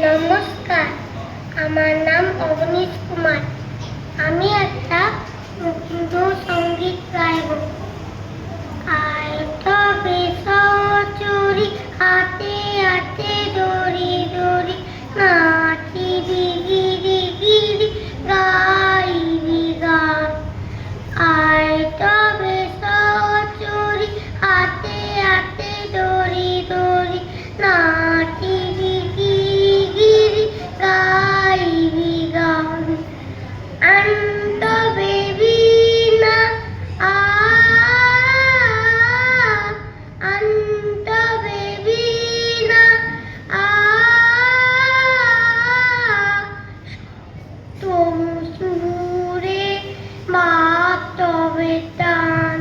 নমস্কার, আমার নাম অবনীশ কুমার। আমি একটা সঙ্গীত গাইব। আয় তবে সচরি হাতে হাতে দড়ি দড়ি নাচিবি গিরি গিরি গাইবি গান। আয় তবে সচরি হাতে হাতে দড়ি দড়ি নাচিবি গিরি গিরি গাইবি গান। তবে বীণা তবে বীণা তবু সুরে বাপ তবে টান।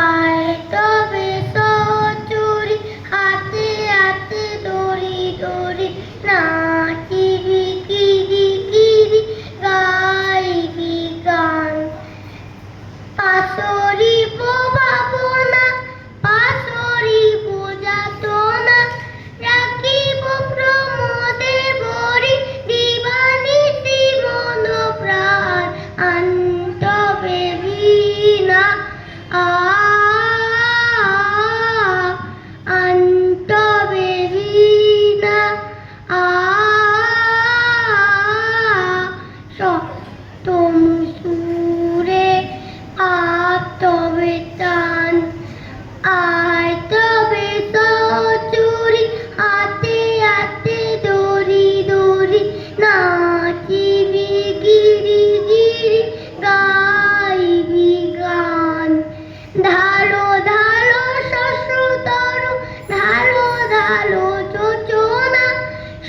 আয় তবে সচরি হাতে হাতে দড়ি দড়ি নাচিবি গিরি গিরি গাইবি গান। পাশরিব ভাবনা পাশরিব যাতনা রাখিব প্রমোদে ভরি দিবানিশি মন প্রাণ। তবে বীণা তবে বীণা তবু সুরে আপ তবে টান। আয় তবে সচরি হাতে হাতে দড়ি দড়ি নাচিবি গিরি গিরি গাইবি গান। ধালো ধালো শস্যতর ধালো ধালো যোজনা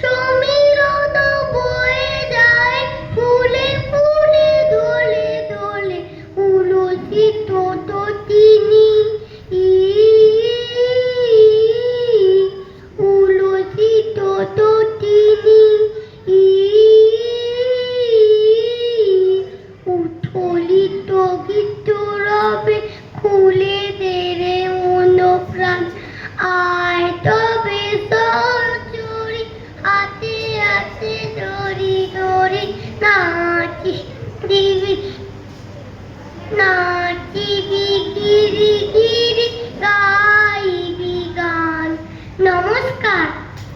সমীরণ বয়ে যায় ফুলে ফুলে দোলে দোলে উলসিত তিনি উলসিত তিনি উথলিত গীত রবে খুলে দেরে মন প্রাণ। আয় তবে সচরি হাতে হাতে দড়ি দড়ি নাচিবি নাচিবি গিরি গিরি গাইবি গান। নমস্কার।